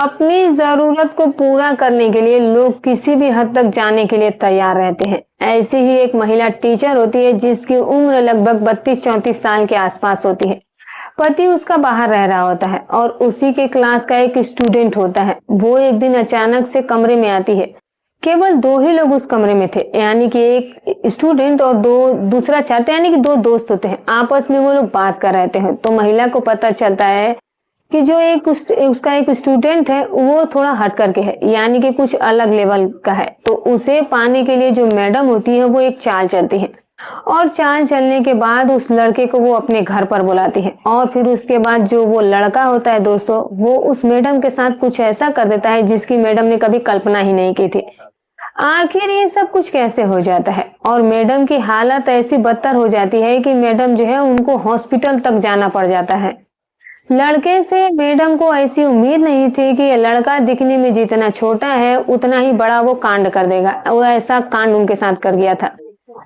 अपनी जरूरत को पूरा करने के लिए लोग किसी भी हद तक जाने के लिए तैयार रहते हैं। ऐसी ही एक महिला टीचर होती है जिसकी उम्र लगभग 32-34 साल के आसपास होती है। पति उसका बाहर रह रहा होता है और उसी के क्लास का एक स्टूडेंट होता है। वो एक दिन अचानक से कमरे में आती है। केवल दो ही लोग उस कमरे में थे, यानी कि एक स्टूडेंट और दूसरा छात्र, यानी कि दो दोस्त होते हैं। आपस में वो लोग बात कर रहे थे। तो महिला को पता चलता है कि जो उसका एक स्टूडेंट है वो थोड़ा हट करके है, यानी कि कुछ अलग लेवल का है। तो उसे पाने के लिए जो मैडम होती है वो एक चाल चलती है और चाल चलने के बाद उस लड़के को वो अपने घर पर बुलाती है। और फिर उसके बाद जो वो लड़का होता है दोस्तों, वो उस मैडम के साथ कुछ ऐसा कर देता है जिसकी मैडम ने कभी कल्पना ही नहीं की थी। आखिर ये सब कुछ कैसे हो जाता है और मैडम की हालत ऐसी बदतर हो जाती है कि मैडम जो है उनको हॉस्पिटल तक जाना पड़ जाता है। लड़के से मैडम को ऐसी उम्मीद नहीं थी कि लड़का दिखने में जितना छोटा है उतना ही बड़ा वो कांड कर देगा। वो ऐसा कांड उनके साथ कर गया था।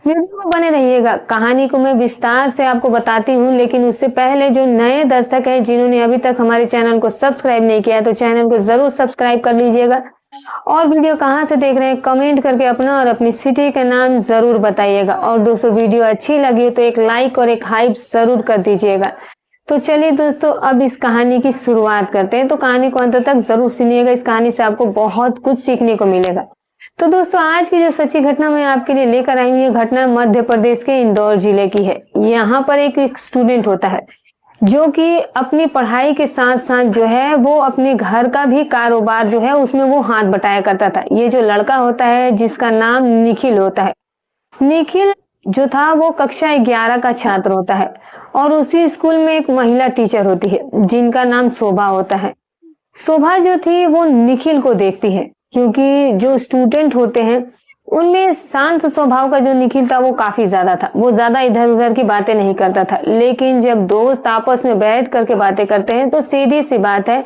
वीडियो में बने रहिएगा, कहानी को मैं विस्तार से आपको बताती हूँ। लेकिन उससे पहले जो नए दर्शक हैं जिन्होंने अभी तक हमारे चैनल को सब्सक्राइब नहीं किया है तो चैनल को जरूर सब्सक्राइब कर लीजिएगा। और वीडियो कहाँ से देख रहे हैं कमेंट करके अपना और अपनी सिटी का नाम जरूर बताइएगा। और दोस्तों वीडियो अच्छी लगी तो एक लाइक और एक हाइप जरूर कर दीजिएगा। तो चलिए दोस्तों अब इस कहानी की शुरुआत करते हैं। तो कहानी को अंत तक जरूर सुनिएगा, इस कहानी से आपको बहुत कुछ सीखने को मिलेगा। तो दोस्तों आज की जो सच्ची घटना मैं आपके लिए लेकर आई हूँ, ये घटना मध्य प्रदेश के इंदौर जिले की है। यहाँ पर एक स्टूडेंट होता है जो कि अपनी पढ़ाई के साथ साथ जो है वो अपने घर का भी कारोबार जो है उसमें वो हाथ बटाया करता था। ये जो लड़का होता है जिसका नाम निखिल होता है, निखिल जो था वो कक्षा 11 का छात्र होता है और उसी स्कूल में एक महिला टीचर होती है जिनका नाम शोभा होता है। शोभा जो थी वो निखिल को देखती है, क्योंकि जो स्टूडेंट होते हैं उनमें शांत स्वभाव का जो निखिल था वो काफी ज्यादा था। वो ज्यादा इधर उधर की बातें नहीं करता था। लेकिन जब दोस्त आपस में बैठ करके बातें करते हैं तो सीधी सी बात है,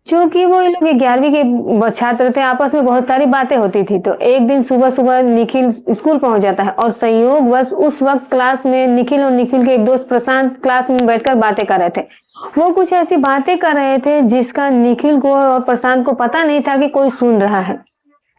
चूंकि वो लोग 11वीं के छात्र थे, आपस में बहुत सारी बातें होती थी। तो एक दिन सुबह सुबह निखिल स्कूल पहुंच जाता है और संयोगवश उस वक्त क्लास में निखिल और निखिल के एक दोस्त प्रशांत क्लास में बैठकर बातें कर रहे थे। वो कुछ ऐसी बातें कर रहे थे जिसका निखिल को और प्रशांत को पता नहीं था कि कोई सुन रहा है।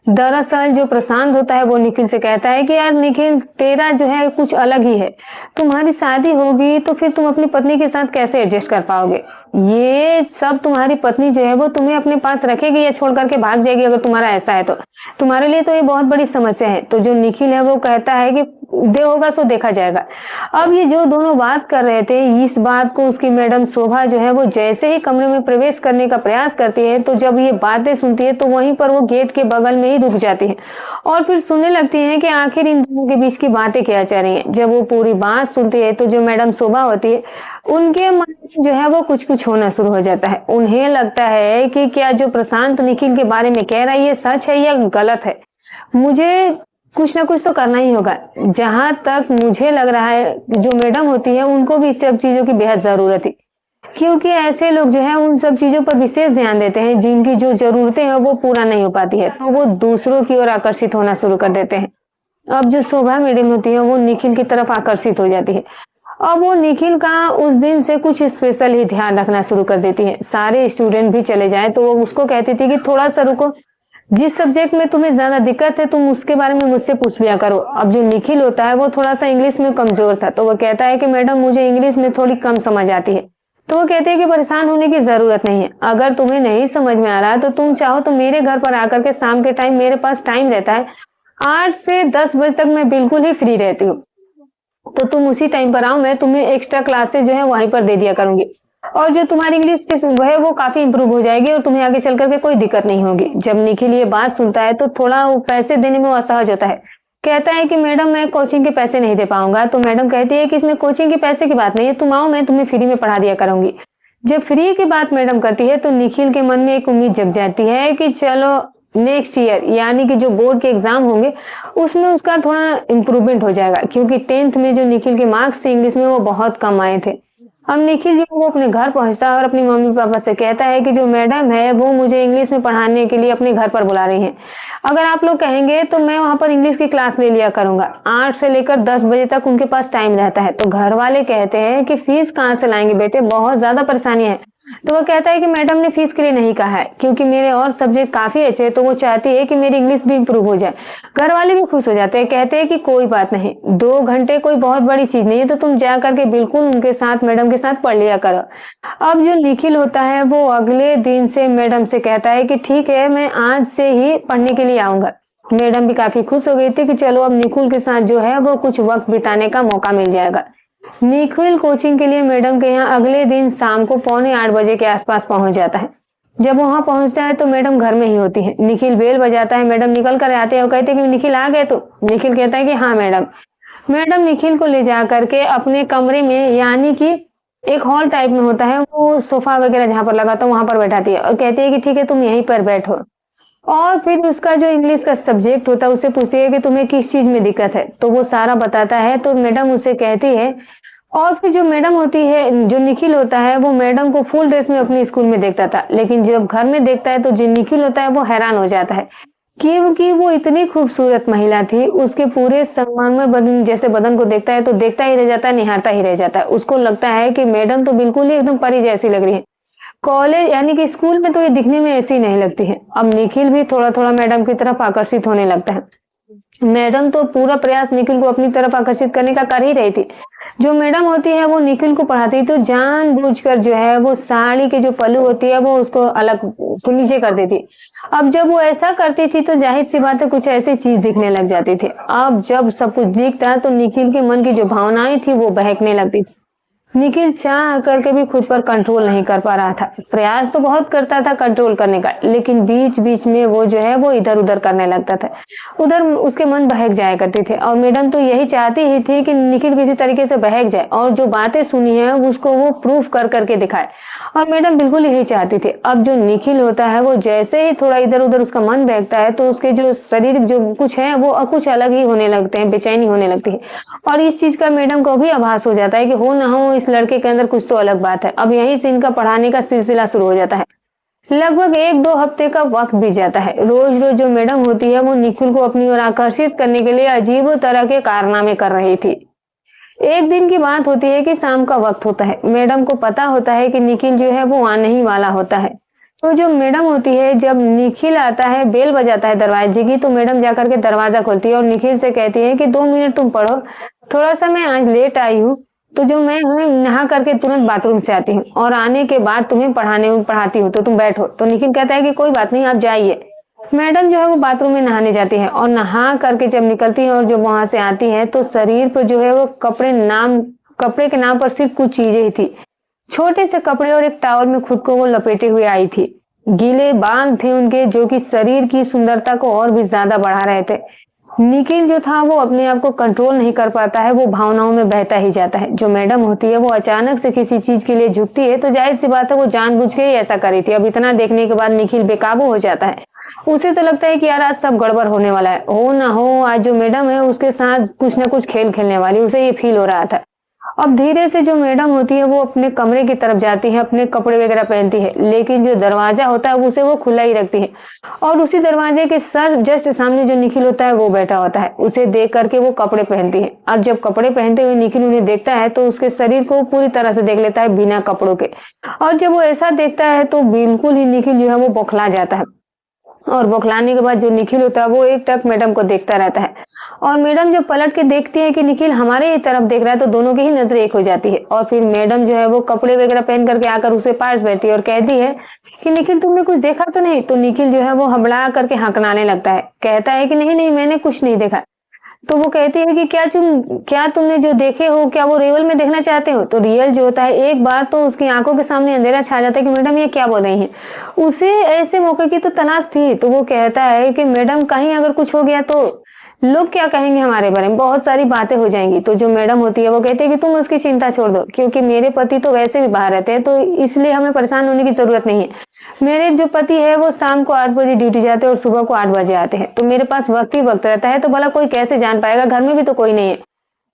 दरअसल जो प्रशांत होता है वो निखिल से कहता है कि यार निखिल, तेरा जो है कुछ अलग ही है। तुम्हारी शादी होगी तो फिर तुम अपनी पत्नी के साथ कैसे एडजस्ट कर पाओगे? ये सब तुम्हारी पत्नी जो है वो तुम्हें अपने पास रखेगी या छोड़ करके भाग जाएगी? अगर तुम्हारा ऐसा है तो तुम्हारे लिए तो ये बहुत बड़ी समस्या है। तो जो निखिल है वो कहता है कि दे होगा सो देखा जाएगा। अब ये जो दोनों बात कर रहे थे, इस बात को उसकी मैडम शोभा जो है वो जैसे ही कमरे में प्रवेश करने का प्रयास करती है, तो जब ये बातें सुनती है तो वहीं पर वो गेट के बगल में ही रुक जाती है और फिर सुनने लगती है कि आखिर इन दोनों के बीच की बातें क्या चल रही है। जब वो पूरी बात सुनती है तो जो मैडम शोभा होती है उनके मन में जो है वो कुछ होना शुरू हो जाता है। उन्हें लगता है कि क्या जो प्रशांत निखिल के बारे में कह रहा है ये सच है या गलत है। मुझे कुछ ना कुछ तो करना ही होगा। जहां तक मुझे लग रहा है जो मैडम होती है उनको भी इस सब चीजों की बेहद जरूरत है, क्योंकि ऐसे लोग जो है उन सब चीजों पर विशेष ध्यान देते हैं जिनकी जो जरूरतें हैं वो पूरा नहीं हो पाती है, तो वो दूसरों की ओर आकर्षित होना शुरू कर देते हैं। अब जो शोभा मैडम होती है वो निखिल की तरफ आकर्षित हो जाती है। अब वो निखिल का उस दिन से कुछ स्पेशल ही ध्यान रखना शुरू कर देती है। सारे स्टूडेंट भी चले जाए तो वो उसको कहती थी कि थोड़ा सा रुको, जिस सब्जेक्ट में तुम्हें ज्यादा दिक्कत है तुम उसके बारे में मुझसे पूछ लिया करो। अब जो निखिल होता है वो थोड़ा सा इंग्लिश में कमजोर था, तो वो कहता है कि मैडम मुझे इंग्लिश में थोड़ी कम समझ आती है। तो वो कहते हैं कि परेशान होने की जरूरत नहीं है। अगर तुम्हें नहीं समझ में आ रहा है तो तुम चाहो तो मेरे घर पर आकर के शाम के टाइम, मेरे पास टाइम रहता है 8 से 10 बजे तक मैं बिल्कुल ही फ्री रहती हूँ, तो तुम उसी टाइम पर आओ, मैं तुम्हें एक्स्ट्रा क्लासेस जो है वहीं पर दे दिया करूंगी और जो तुम्हारी इंग्लिश है वो काफी इंप्रूव हो जाएगी और तुम्हें आगे चल करके कोई दिक्कत नहीं होगी। जब निखिल ये बात सुनता है तो थोड़ा पैसे देने में वो असहज होता है। कहता है कि मैडम मैं कोचिंग के पैसे नहीं दे पाऊंगा। तो मैडम कहती है कि इसमें कोचिंग के पैसे की बात नहीं है, तुम आओ मैं तुम्हें फ्री में पढ़ा दिया करूंगी। जब फ्री की बात मैडम करती है तो निखिल के मन में एक उम्मीद जग जाती है कि चलो नेक्स्ट ईयर यानी कि जो बोर्ड के एग्जाम होंगे उसमें उसका थोड़ा इम्प्रूवमेंट हो जाएगा, क्योंकि 10th में जो निखिल के मार्क्स थे इंग्लिश में वो बहुत कम आए थे। अब निखिल जो वो अपने घर पहुंचता है और अपनी मम्मी पापा से कहता है कि जो मैडम है वो मुझे इंग्लिश में पढ़ाने के लिए अपने घर पर बुला रही हैं। अगर आप लोग कहेंगे तो मैं वहां पर इंग्लिश की क्लास ले लिया करूंगा। 8 से लेकर 10 बजे तक उनके पास टाइम रहता है। तो घर वाले कहते हैं कि फीस कहाँ से लाएंगे बेटे, बहुत ज्यादा परेशानी है, तो वो कहता है कि मैडम ने फीस के लिए नहीं कहा है, क्योंकि मेरे और सब्जेक्ट काफी अच्छे हैं, तो वो चाहती है कि मेरी इंग्लिश भी इम्प्रूव हो जाए। घर वाले भी खुश हो जाते हैं, कहते हैं कि कोई बात नहीं, 2 घंटे कोई बहुत बड़ी चीज नहीं है, तो तुम जा करके बिल्कुल उनके साथ, मैडम के साथ पढ़ लिया करो। अब जो निखिल होता है वो अगले दिन से मैडम से कहता है कि ठीक है, मैं आज से ही पढ़ने के लिए आऊंगा। मैडम भी काफी खुश हो गई थी कि चलो अब निखिल के साथ जो है वो कुछ वक्त बिताने का मौका मिल जाएगा। निखिल कोचिंग के लिए मैडम के यहाँ अगले दिन शाम को 7:45 के आसपास पहुंच जाता है। जब वहां पहुंचता है तो मैडम घर में ही होती है। निखिल बेल बजाता है, मैडम निकल कर आते हैं और कहते हैं कि निखिल आ गए। तो निखिल कहता है कि हाँ मैडम। मैडम निखिल को ले जा करके अपने कमरे में, यानी कि एक हॉल टाइप में होता है, वो सोफा वगैरह जहां पर लगा था वहां पर बैठाती है और कहती है कि ठीक है तुम यहीं पर बैठो। और फिर उसका जो इंग्लिश का सब्जेक्ट होता है उससे पूछती है कि तुम्हें किस चीज में दिक्कत है, तो वो सारा बताता है। तो मैडम उसे कहती है, और फिर जो मैडम होती है, जो निखिल होता है, वो मैडम को फुल ड्रेस में अपने स्कूल में देखता था, लेकिन जब घर में देखता है तो जो निखिल होता है वो हैरान हो जाता है, क्योंकि वो इतनी खूबसूरत महिला थी। उसके पूरे संगमरमर बदन जैसे बदन को देखता है तो देखता ही रह जाता है, निहारता ही रह जाता है। उसको लगता है कि मैडम तो बिल्कुल ही एकदम परी जैसी लग रही है। कॉलेज यानी कि स्कूल में तो ये दिखने में ऐसी नहीं लगती है। अब निखिल भी थोड़ा थोड़ा मैडम की तरफ आकर्षित होने लगता है। मैडम तो पूरा प्रयास निखिल को अपनी तरफ आकर्षित करने का कर ही रही थी। जो मैडम होती है वो निखिल को पढ़ाती तो जानबूझकर जो है वो साड़ी की जो पल्लू होती है वो उसको अलग तो नीचे कर देती। अब जब वो ऐसा करती थी तो जाहिर सी बात है कुछ ऐसी चीज दिखने लग जाती थी। अब जब सब कुछ दिखता तो निखिल के मन की जो भावनाएं थी वो बहकने लगती थी। निखिल चाह करके भी खुद पर कंट्रोल नहीं कर पा रहा था। प्रयास तो बहुत करता था कंट्रोल करने का, लेकिन बीच बीच में वो जो है वो इधर उधर करने लगता था। उधर उसके मन बहक जाया करते थे और मैडम तो यही चाहती ही थी कि निखिल किसी तरीके से बहक जाए और जो बातें सुनी है उसको वो प्रूफ कर करके दिखाए। और मैडम बिल्कुल यही चाहती थी। अब जो निखिल होता है वो जैसे ही थोड़ा इधर उधर उसका मन बहकता है तो उसके जो शरीर जो कुछ है वो कुछ अलग ही होने लगते हैं, बेचैनी होने लगती है। और इस चीज का मैडम को भी आभास हो जाता है कि हो ना हो इस लड़के के अंदर कुछ तो अलग बात है। अब यहीं से इनका पढ़ाने का सिलसिला शुरू हो जाता है। लगभग 1-2 हफ्ते का वक्त बीत जाता है। रोज रोज जो मैडम होती है वो निखिल को अपनी ओर आकर्षित करने के लिए अजीब तरह के कारनामे कर रही थी। एक दिन की बात होती है कि शाम का वक्त होता है। मैडम को पता होता है कि निखिल जो है वो आने ही वाला होता है। तो जो मैडम होती है, जब निखिल आता है, बेल बजाता है दरवाजे की, तो मैडम जाकर के दरवाजा खोलती है और निखिल से कहती है कि 2 मिनट तुम पढ़ो, थोड़ा सा मैं आज लेट आई हूँ, तो जो मैं हूँ नहा करके तुरंत बाथरूम से आती हूँ और आने के बाद तुम्हें पढ़ाती हूँ, तो तुम बैठो। तो निखिल कहता है कि कोई बात नहीं, आप जाइए। मैडम जो है वो बाथरूम में नहाने जाती है और नहा करके जब निकलती है और जब वहां से आती है तो शरीर पर जो है वो कपड़े के नाम पर सिर्फ कुछ चीजें ही थी। छोटे से कपड़े और एक टॉवल में खुद को वो लपेटे हुए आई थी। गीले बाल थे उनके, जो कि शरीर की सुंदरता को और भी ज्यादा बढ़ा रहे थे। निखिल जो था वो अपने आप को कंट्रोल नहीं कर पाता है, वो भावनाओं में बहता ही जाता है। जो मैडम होती है वो अचानक से किसी चीज के लिए झुकती है तो जाहिर सी बात है वो जानबूझ के ही ऐसा करी थी। अब इतना देखने के बाद निखिल बेकाबू हो जाता है। उसे तो लगता है कि यार आज सब गड़बड़ होने वाला है, हो ना हो आज जो मैडम है उसके साथ कुछ ना कुछ खेल खेलने वाली, उसे ये फील हो रहा था। अब धीरे से जो मैडम होती है वो अपने कमरे की तरफ जाती है, अपने कपड़े वगैरह पहनती है, लेकिन जो दरवाजा होता है उसे वो खुला ही रखती है। और उसी दरवाजे के सर जस्ट सामने जो निखिल होता है वो बैठा होता है। उसे देख करके वो कपड़े पहनती है। अब जब कपड़े पहनते हुए निखिल उन्हें देखता है तो उसके शरीर को पूरी तरह से देख लेता है बिना कपड़ों के। और जब वो ऐसा देखता है तो बिल्कुल ही निखिल जो है वो बौखला जाता है। और बौखलाने के बाद जो निखिल होता है वो एक टक मैडम को देखता रहता है। और मैडम जब पलट के देखती है कि निखिल हमारे ही तरफ देख रहा है तो दोनों की ही नजरें एक हो जाती है। और फिर मैडम जो है वो कपड़े वगैरह पहन करके आकर उसे पास बैठती है और कहती है कि निखिल तुमने कुछ देखा तो नहीं। तो निखिल जो है वो हबड़ा करके हकनाने लगता है, कहता है कि नहीं नहीं मैंने कुछ नहीं देखा। तो वो कहती है कि क्या तुमने जो देखे हो क्या वो रियल में देखना चाहते हो। तो रियल जो होता है एक बार तो उसकी आंखों के सामने अंधेरा छा जाता है कि मैडम ये क्या बोल रही हैं। उसे ऐसे मौके की तो तलाश थी। तो वो कहता है कि मैडम कहीं अगर कुछ हो गया तो लोग क्या कहेंगे हमारे बारे में, बहुत सारी बातें हो जाएंगी। तो जो मैडम होती है वो कहती है कि तुम उसकी चिंता छोड़ दो, क्योंकि मेरे पति तो वैसे भी बाहर रहते हैं तो इसलिए हमें परेशान होने की जरूरत नहीं है। मेरे जो पति है वो शाम को 8 बजे ड्यूटी जाते हैं और सुबह को 8 बजे आते हैं, तो मेरे पास वक्त ही वक्त रहता है। तो भला कोई कैसे जान पाएगा, घर में भी तो कोई नहीं है।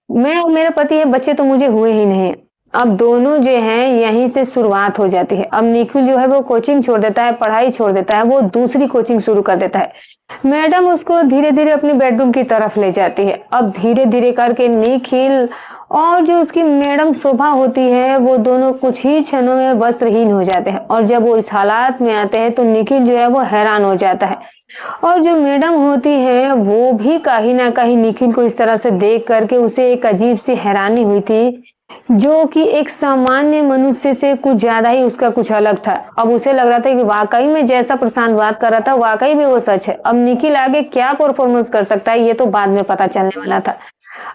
मैं और मेरे पति है, बच्चे तो मुझे हुए ही नहीं। अब दोनों जो हैं यहीं से शुरुआत हो जाती है। अब निखिल जो है वो कोचिंग छोड़ देता है, पढ़ाई छोड़ देता है, वो दूसरी कोचिंग शुरू कर देता है। मैडम उसको धीरे धीरे अपनी बेडरूम की तरफ ले जाती है। अब धीरे धीरे करके निखिल और जो उसकी मैडम शोभा होती है वो दोनों कुछ ही क्षणों में वस्त्रहीन हो जाते हैं। और जब वो इस हालात में आते हैं तो निखिल जो है वो हैरान हो जाता है। और जो मैडम होती है वो भी कहीं ना कहीं निखिल को इस तरह से देख करके उसे एक अजीब सी हैरानी हुई थी, जो कि एक सामान्य मनुष्य से कुछ ज्यादा ही उसका कुछ अलग था। अब उसे लग रहा था कि वाकई में जैसा प्रशांत बात कर रहा था वाकई में वो सच है। अब निखिल आगे क्या परफॉर्मेंस कर सकता है ये तो बाद में पता चलने वाला था।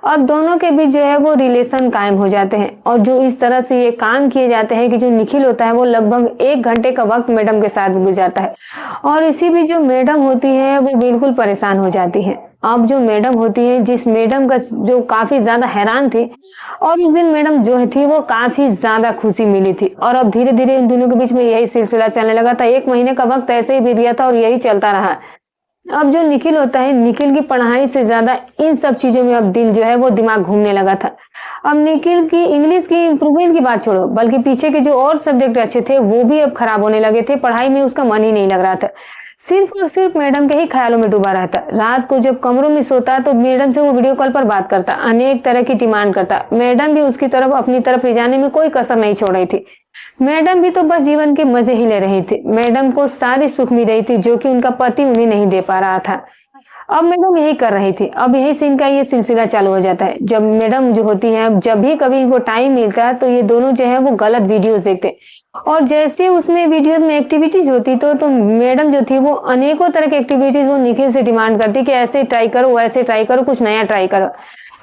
अब दोनों के बीच जो है वो रिलेशन कायम हो जाते हैं। और जो इस तरह से ये काम किए जाते हैं कि जो निखिल होता है वो लगभग 1 घंटे का वक्त मैडम के साथ गुजारता है। और इसी बीच जो मैडम होती है वो बिल्कुल परेशान हो जाती है। अब जो मैडम होती है, जिस मैडम का जो काफी ज्यादा हैरान थी, और उस दिन मैडम जो थी वो काफी ज्यादा खुशी मिली थी। और अब धीरे धीरे इन दोनों के बीच में यही सिलसिला चलने लगा था। 1 महीने का वक्त ऐसे ही बीत गया था और यही चलता रहा। अब जो निखिल होता है, निखिल की पढ़ाई से ज्यादा इन सब चीजों में अब दिल जो है वो दिमाग घूमने लगा था। अब निखिल की इंग्लिश की इम्प्रूवमेंट की बात छोड़ो, बल्कि पीछे के जो और सब्जेक्ट अच्छे थे वो भी अब खराब होने लगे थे। पढ़ाई में उसका मन ही नहीं लग रहा था, सिर्फ और सिर्फ मैडम के ही ख्यालों में डूबा रहता। रात को जब कमरों में सोता तो मैडम से वो वीडियो कॉल पर बात करता, अनेक तरह की डिमांड करता। मैडम भी उसकी तरफ अपनी तरफ ले जाने में कोई कसर नहीं छोड़ रही थी। मैडम भी तो बस जीवन के मजे ही ले रही थी। मैडम को सारी सुख मिल रही थी जो कि उनका पति उन्हें नहीं दे पा रहा था। अब मैडम यही कर रही थी। अब यही से इनका ये सिलसिला चालू हो जाता है। जब मैडम जो होती है, जब भी कभी इनको टाइम मिलता है तो ये दोनों जो है वो गलत वीडियोस देखते। और जैसे उसमें वीडियोस में एक्टिविटीज होती तो मैडम जो थी वो अनेकों तरह की एक्टिविटीज वो निखिल से डिमांड करती कि ऐसे ट्राई करो, वैसे ट्राई करो, कुछ नया ट्राई करो।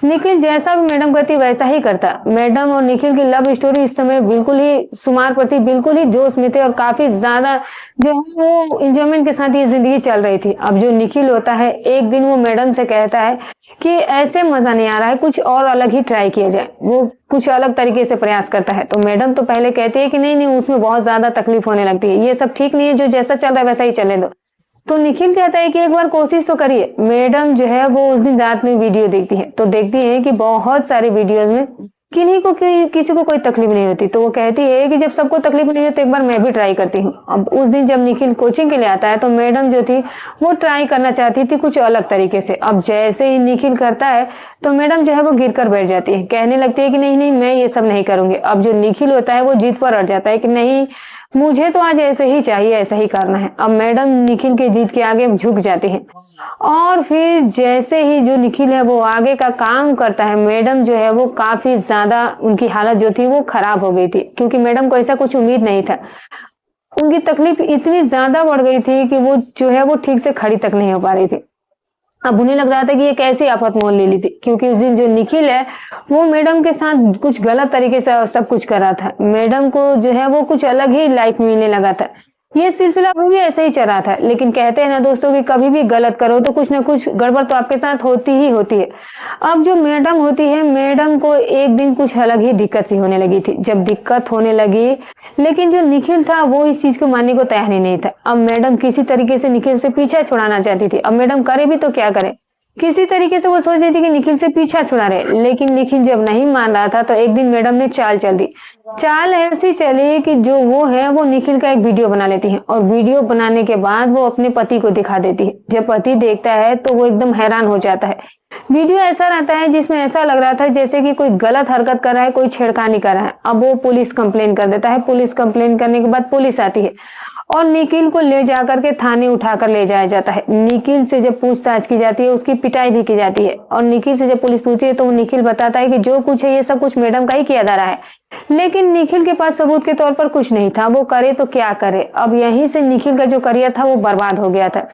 निखिल जैसा भी मैडम कहती वैसा ही करता। मैडम और निखिल की लव स्टोरी इस समय बिल्कुल ही शुमार पर थी, बिल्कुल ही जोश में थे और काफी ज्यादा जो है वो इंजॉयमेंट के साथ ये जिंदगी चल रही थी। अब जो निखिल होता है, एक दिन वो मैडम से कहता है कि ऐसे मजा नहीं आ रहा है, कुछ और अलग ही ट्राई किया जाए। वो कुछ अलग तरीके से प्रयास करता है। तो मैडम तो पहले कहती है कि नहीं नहीं, उसमें बहुत ज्यादा तकलीफ होने लगती है, ये सब ठीक नहीं है, जो जैसा चल रहा है वैसा ही चलने दो। तो निखिल कहता है कि एक बार कोशिश तो करिए। मैडम जो है वो उस दिन रात में वीडियो देखती है तो देखती है कि बहुत सारे वीडियोस में किन्हीं को किसी को कोई तकलीफ नहीं होती। तो वो कहती है कि जब सबको तकलीफ नहीं होती तो एक बार मैं भी ट्राई करती हूँ। अब उस दिन जब निखिल कोचिंग के लिए आता है तो मैडम जो थी वो ट्राई करना चाहती थी कुछ अलग तरीके से। अब जैसे ही निखिल करता है तो मैडम जो है वो गिर कर बैठ जाती है, कहने लगती है कि नहीं नहीं, मैं ये सब नहीं करूंगी। अब जो निखिल होता है वो जिद पर अड़ जाता है कि नहीं, मुझे तो आज ऐसे ही चाहिए, ऐसा ही करना है। अब मैडम निखिल के जिद के आगे झुक जाती है। और फिर जैसे ही जो निखिल है वो आगे का काम करता है, मैडम जो है वो काफी ज्यादा उनकी हालत जो थी वो खराब हो गई थी, क्योंकि मैडम को ऐसा कुछ उम्मीद नहीं था। उनकी तकलीफ इतनी ज्यादा बढ़ गई थी कि वो जो है वो ठीक से खड़ी तक नहीं हो पा रही थी। अब उन्हें लग रहा था कि ये कैसी आफत मोल ले ली थी, क्योंकि उस दिन जो निखिल है वो मैडम के साथ कुछ गलत तरीके से सब कुछ कर रहा था। मैडम को जो है वो कुछ अलग ही लाइफ मिलने लगा था। ये सिलसिला भी ऐसे ही चल रहा था। लेकिन कहते हैं ना दोस्तों कि कभी भी गलत करो तो कुछ ना कुछ गड़बड़ तो आपके साथ होती ही होती है। अब जो मैडम होती है, मैडम को एक दिन कुछ अलग ही दिक्कत सी होने लगी थी। जब दिक्कत होने लगी, लेकिन जो निखिल था वो इस चीज को मानने को तैयार ही नहीं था। अब मैडम किसी तरीके से निखिल से पीछा छुड़ाना चाहती थी। अब मैडम करे भी तो क्या करे, किसी तरीके से वो सोच रही थी कि निखिल से पीछा छुड़ा रहे। लेकिन निखिल जब नहीं मान रहा था तो एक दिन मैडम ने चाल चल दी। चाल ऐसी चली कि जो वो है वो निखिल का एक वीडियो बना लेती है और वीडियो बनाने के बाद वो अपने पति को दिखा देती है। जब पति देखता है तो वो एकदम हैरान हो जाता है। वीडियो ऐसा रहता है जिसमें ऐसा लग रहा था जैसे कि कोई गलत हरकत कर रहा है, कोई छेड़खानी कर रहा है। अब वो पुलिस कंप्लेन कर देता है। पुलिस कंप्लेन करने के बाद पुलिस आती है और निखिल को ले जाकर के थाने उठाकर ले जाया जाता है। निखिल से जब पूछताछ की जाती है, उसकी पिटाई भी की जाती है। और निखिल से जब पुलिस पूछती है तो निखिल बताता है कि जो कुछ है ये सब कुछ मैडम का ही किया जा रहा है। लेकिन निखिल के पास सबूत के तौर पर कुछ नहीं था, वो करे तो क्या करे। अब यहीं से निखिल का जो करियर था वो बर्बाद हो गया था।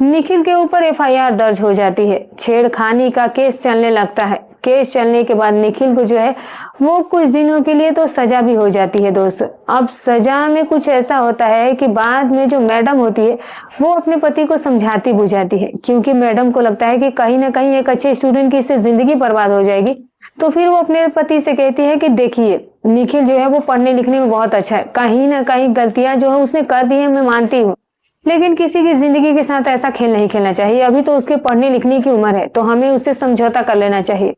निखिल के ऊपर एफआईआर दर्ज हो जाती है, छेड़खानी का केस चलने लगता है। केस चलने के बाद निखिल को जो है वो कुछ दिनों के लिए तो सजा भी हो जाती है दोस्त। अब सजा में कुछ ऐसा होता है कि बाद में जो मैडम होती है वो अपने पति को समझाती बुझाती है, क्योंकि मैडम को लगता है कि कहीं ना कहीं एक अच्छे स्टूडेंट की इससे जिंदगी बर्बाद हो जाएगी। तो फिर वो अपने पति से कहती है कि देखिए, निखिल जो है वो पढ़ने लिखने में बहुत अच्छा है, कहीं ना कहीं गलतियां जो है उसने कर दी है, मैं मानती हूँ, लेकिन किसी की जिंदगी के साथ ऐसा खेल नहीं खेलना चाहिए। अभी तो उसके पढ़ने लिखने की उम्र है, तो हमें उससे समझौता कर लेना चाहिए।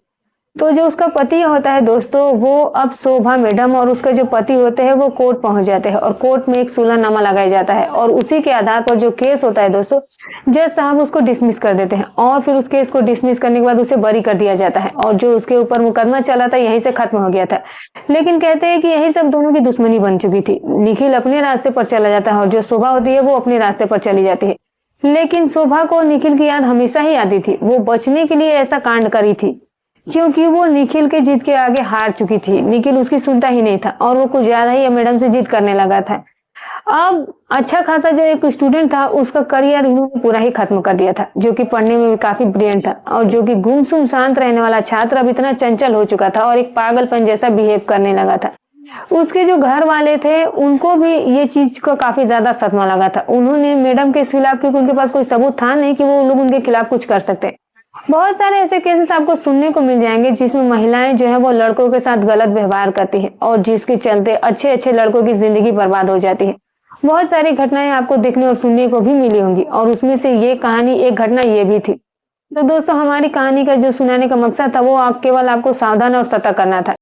तो जो उसका पति होता है दोस्तों, वो अब शोभा मैडम और उसका जो पति होते हैं वो कोर्ट पहुंच जाते हैं और कोर्ट में एक सुलहनामा लगाया जाता है और उसी के आधार पर जो केस होता है दोस्तों, जज साहब उसको डिसमिस कर देते हैं और फिर उस केस को डिसमिस करने के बाद उसे बरी कर दिया जाता है और जो उसके ऊपर मुकदमा चला था यहीं से खत्म हो गया था। लेकिन कहते हैं कि यही सब दोनों की दुश्मनी बन चुकी थी। निखिल अपने रास्ते पर चला जाता है और जो शोभा होती है वो अपने रास्ते पर चली जाती है। लेकिन शोभा को निखिल की याद हमेशा ही आती थी। वो बचने के लिए ऐसा कांड करी थी क्योंकि वो निखिल के जिद के आगे हार चुकी थी। निखिल उसकी सुनता ही नहीं था और वो कुछ ज्यादा ही मैडम से जिद करने लगा था। अब अच्छा खासा जो एक स्टूडेंट था उसका करियर इन्होंने पूरा ही खत्म कर दिया था, जो कि पढ़ने में भी काफी ब्रिलियंट था और जो कि गुमसुम शांत रहने वाला छात्र अब इतना चंचल हो चुका था और एक पागलपन जैसा बिहेव करने लगा था। उसके जो घर वाले थे उनको भी ये चीज का काफी ज्यादा सदमा लगा था। उन्होंने मैडम के खिलाफ, क्योंकि उनके पास कोई सबूत था नहीं कि वो लोग उनके खिलाफ कुछ कर सकते। बहुत सारे ऐसे केसेस आपको सुनने को मिल जाएंगे जिसमें महिलाएं जो है वो लड़कों के साथ गलत व्यवहार करती है और जिसके चलते अच्छे अच्छे लड़कों की जिंदगी बर्बाद हो जाती है। बहुत सारी घटनाएं आपको देखने और सुनने को भी मिली होंगी और उसमें से ये कहानी, एक घटना ये भी थी। तो दोस्तों, हमारी कहानी का जो सुनाने का मकसद था वो केवल आपको सावधान और सतर्क करना था।